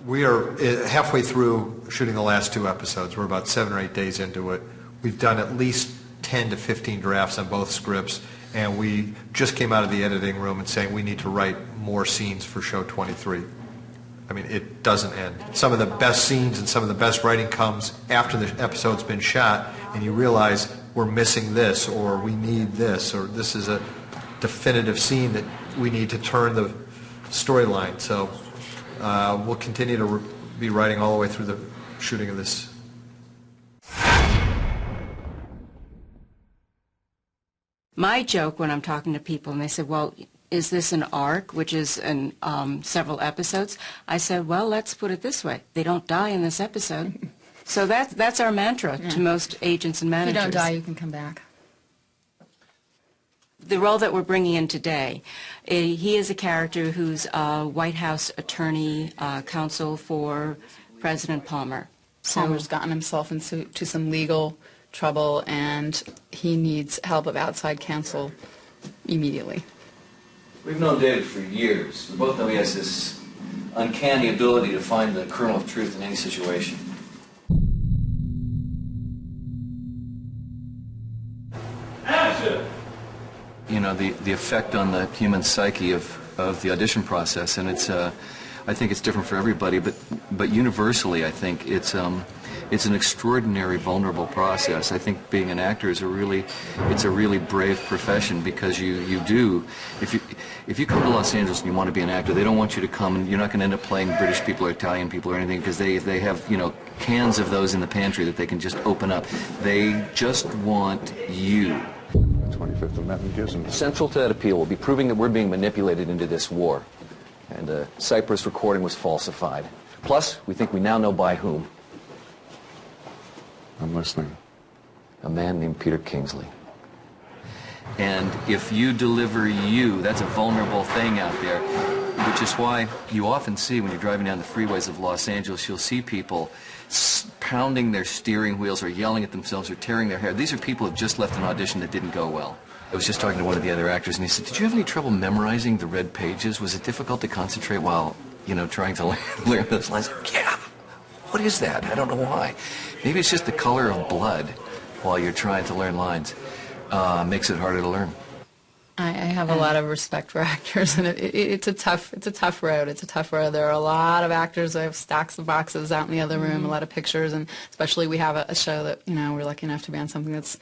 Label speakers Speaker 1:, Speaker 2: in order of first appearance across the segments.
Speaker 1: We are halfway through shooting the last 2 episodes. We're about 7 or 8 days into it. We've done at least 10 to 15 drafts on both scripts, and we just came out of the editing room and saying we need to write more scenes for show 23. I mean, it doesn't end. Some of the best scenes and some of the best writing comes after the episode's been shot, and you realize we're missing this, or we need this, or this is a definitive scene that we need to turn the storyline. So we'll continue to be writing all the way through the shooting of this.
Speaker 2: My joke when I'm talking to people and they say, well, is this an arc, which is in several episodes? I said, well, let's put it this way. They don't die in this episode. So that's our mantra to most agents and managers.
Speaker 3: If you don't die, you can come back.
Speaker 2: The role that we're bringing in today, he is a character who's a White House attorney counsel for President Palmer.
Speaker 3: Palmer's gotten himself into some legal trouble, and he needs help of outside counsel immediately.
Speaker 4: We've known David for years. We both know he has this uncanny ability to find the kernel of truth in any situation.
Speaker 5: Action!
Speaker 4: You know, the effect on the human psyche of the audition process, and it's I think it's different for everybody, but universally I think it's an extraordinary vulnerable process. I think being an actor is a really brave profession, because you do, if you come to Los Angeles and you want to be an actor, they don't want you to come, and you're not going to end up playing British people or Italian people or anything, because they have, you know, cans of those in the pantry that they can just open up. They just want you.
Speaker 6: 25th Amendment gives them.
Speaker 7: Central to that appeal will be proving that we're being manipulated into this war. And a Cyprus recording was falsified. Plus, we think we now know by whom.
Speaker 6: I'm listening.
Speaker 7: A man named Peter Kingsley.
Speaker 4: And if you deliver you, that's a vulnerable thing out there, which is why you often see when you're driving down the freeways of Los Angeles, you'll see people pounding their steering wheels or yelling at themselves or tearing their hair. These are people who have just left an audition that didn't go well. I was just talking to one of the other actors, and he said, did you have any trouble memorizing the red pages? Was it difficult to concentrate while, you know, trying to learn those lines? Yeah. What is that? I don't know why. Maybe it's just the color of blood while you're trying to learn lines. Makes it harder to learn.
Speaker 3: I have a lot of respect for actors, and it's a tough road. It's a tough road. There are a lot of actors. I have stacks of boxes out in the other room, a lot of pictures, and especially we have a show that, you know, we're lucky enough to be on something that's,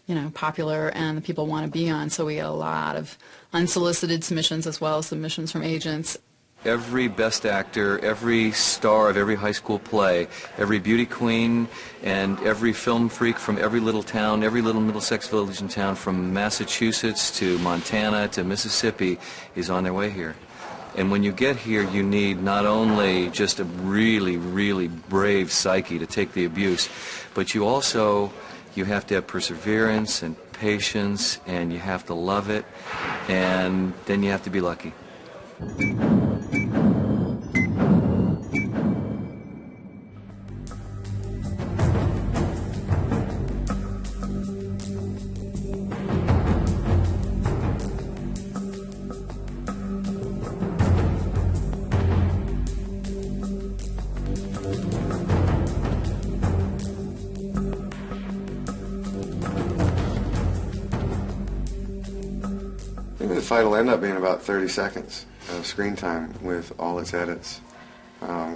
Speaker 3: you know, popular and the people want to be on. So we get a lot of unsolicited submissions as well as submissions from agents.
Speaker 4: Every best actor, every star of every high school play, every beauty queen, and every film freak from every little town, every little Middlesex village and town, from Massachusetts to Montana to Mississippi, is on their way here. And when you get here, you need not only just a really, really brave psyche to take the abuse, but you have to have perseverance and patience, and you have to love it, and then you have to be lucky.
Speaker 8: I think the fight will end up being about 30 seconds of screen time with all its edits,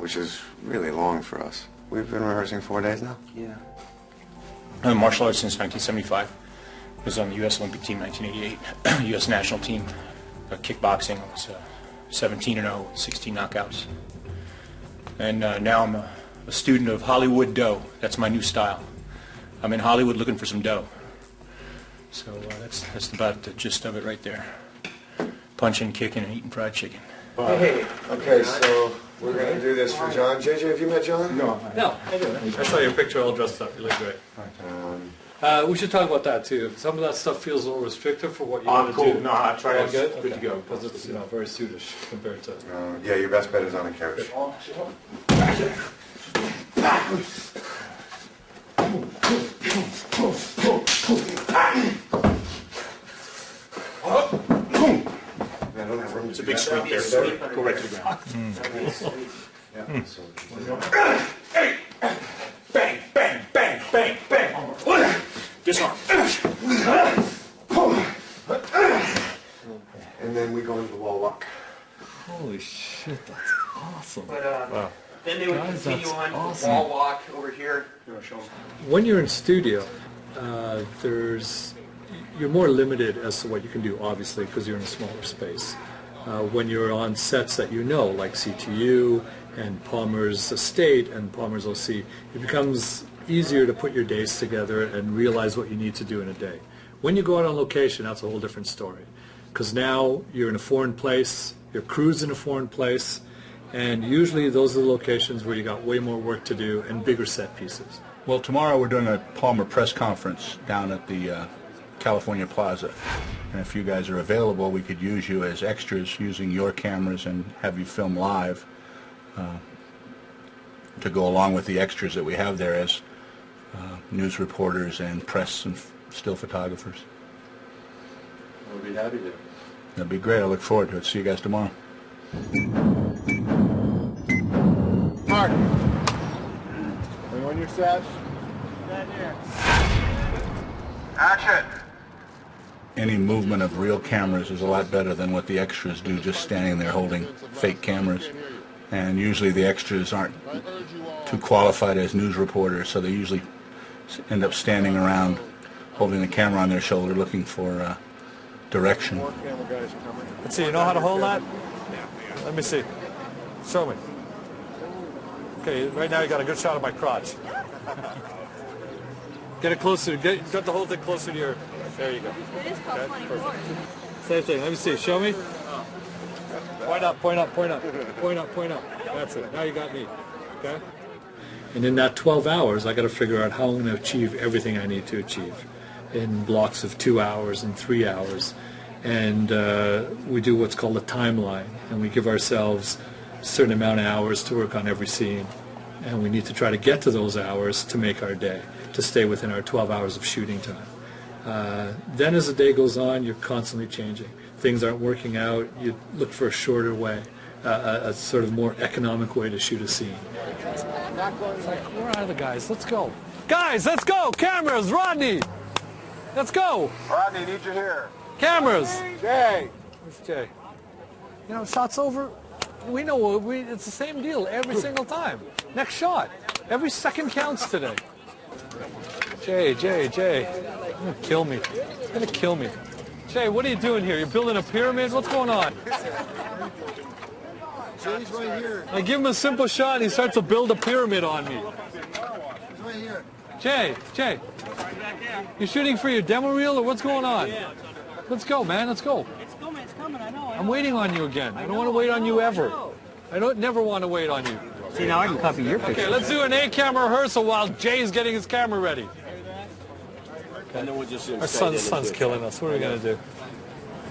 Speaker 8: which is really long for us. We've been rehearsing 4 days now?
Speaker 4: Yeah.
Speaker 5: I've been martial arts since 1975. I was on the U.S. Olympic team 1988, U.S. national team, kickboxing. I was 17-0, 16 knockouts. And now I'm a student of Hollywood dough. That's my new style. I'm in Hollywood looking for some dough. So that's about the gist of it right there. Punching, kicking, and eating fried chicken.
Speaker 8: Hey. Okay, so we're going to do this for John. JJ, have you met John?
Speaker 5: No, I didn't. I saw your picture all dressed up. You look great.
Speaker 9: We should talk about that too. Some of that stuff feels a little restrictive for what you want to
Speaker 8: cool.
Speaker 9: do.
Speaker 8: No, I try
Speaker 9: all
Speaker 8: to
Speaker 9: good?
Speaker 8: good to go.
Speaker 9: Because it's very suitish compared to.
Speaker 8: Yeah, your best bet is on a couch.
Speaker 5: It's a big sweep there. Go right to the ground. Bang, bang, bang, bang, bang. Disarm.
Speaker 8: And then we go into the wall walk.
Speaker 9: Holy shit, that's awesome.
Speaker 5: But then they would
Speaker 9: Guys,
Speaker 5: continue
Speaker 9: that's
Speaker 5: on
Speaker 9: awesome.
Speaker 5: wall walk over here. Show them.
Speaker 9: When you're in studio, you're more limited as to what you can do, obviously, because you're in a smaller space. When you're on sets that you know, like CTU and Palmer's Estate and Palmer's OC, it becomes easier to put your days together and realize what you need to do in a day. When you go out on location, that's a whole different story. Because now you're in a foreign place, your crew's in a foreign place, and usually those are the locations where you got way more work to do and bigger set pieces.
Speaker 10: Well, tomorrow we're doing a Palmer press conference down at the California Plaza. And if you guys are available, we could use you as extras using your cameras and have you film live to go along with the extras that we have there as news reporters and press and still photographers.
Speaker 6: We'll be happy to.
Speaker 10: That'd be great. I look forward to it. See you guys tomorrow.
Speaker 6: Mark, are you on your sash? Action!
Speaker 10: Any movement of real cameras is a lot better than what the extras do just standing there holding fake cameras. And usually the extras aren't too qualified as news reporters, so they usually end up standing around holding the camera on their shoulder looking for direction.
Speaker 9: Let's see, you know how to hold that? Let me see. Show me. Okay, right now you got a good shot of my crotch. Get it closer. Get the whole thing closer to your... There you go.
Speaker 11: It is called 24.
Speaker 9: Same thing. Let me see. Show me. Point up, point up, point up. Point up, point up. That's it. Now you got me. Okay? And in that 12 hours, I got to figure out how I'm going to achieve everything I need to achieve in blocks of 2 hours and 3 hours. And we do what's called a timeline. And we give ourselves a certain amount of hours to work on every scene. And we need to try to get to those hours to make our day, to stay within our 12 hours of shooting time. Then as the day goes on, you're constantly changing. Things aren't working out, you look for a shorter way, a sort of more economic way to shoot a scene. It's like, where are the guys? Let's go. Guys, let's go! Cameras, Rodney! Let's go!
Speaker 6: Rodney, need you here.
Speaker 9: Cameras!
Speaker 6: Jay!
Speaker 9: It's Jay. You know, shot's over. We know it's the same deal every single time. Next shot. Every second counts today. Jay. You're gonna kill me. You're gonna kill me. Jay, what are you doing here? You're building a pyramid? What's going on?
Speaker 6: Jay's right here.
Speaker 9: I give him a simple shot and he starts to build a pyramid on me.
Speaker 6: He's right here.
Speaker 9: Jay. You shooting for your demo reel or what's going on? Let's go, man. Let's go.
Speaker 11: It's coming. I know.
Speaker 9: I'm waiting on you again. I don't want to wait on you ever. I don't never want to wait on you.
Speaker 12: See, now I can copy your picture.
Speaker 9: Okay, let's do an A-camera rehearsal while Jay's getting his camera ready.
Speaker 12: And then we'll just
Speaker 9: Our son's killing us. What are we going to do?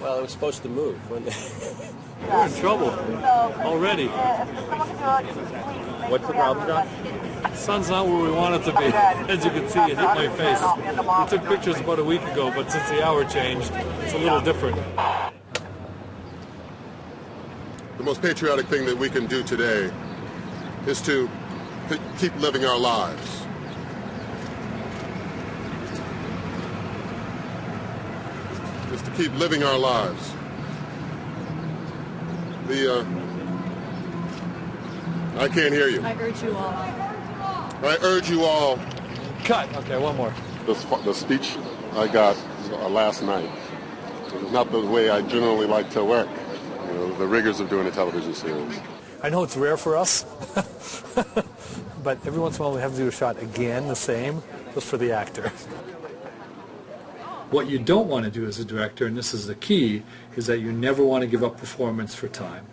Speaker 12: Well, it was supposed to move.
Speaker 9: We're in trouble already.
Speaker 12: What's the problem, John?
Speaker 9: Sun's not where we want it to be. As you can see, it hit my face. We took pictures about a week ago, but since the hour changed, it's a little different.
Speaker 13: The most patriotic thing that we can do today is to keep living our lives. Just to keep living our lives. I can't hear you.
Speaker 3: I urge you all.
Speaker 13: I urge you all.
Speaker 9: Cut. Okay, one more.
Speaker 13: The speech I got last night is not the way I generally like to work. You know, the rigors of doing a television series.
Speaker 9: I know it's rare for us, but every once in a while we have to do a shot again, the same, just for the actor. What you don't want to do as a director, and this is the key, is that you never want to give up performance for time.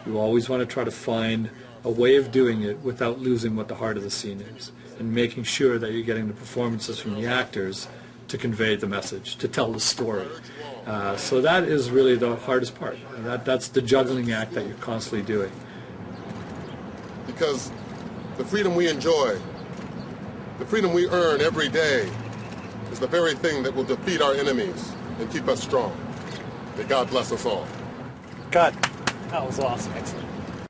Speaker 9: You always want to try to find a way of doing it without losing what the heart of the scene is, and making sure that you're getting the performances from the actors to convey the message, to tell the story. So that is really the hardest part. That's the juggling act that you're constantly doing.
Speaker 13: Because the freedom we enjoy, the freedom we earn every day, is the very thing that will defeat our enemies and keep us strong. May God bless us all.
Speaker 9: Cut. That was awesome. Excellent.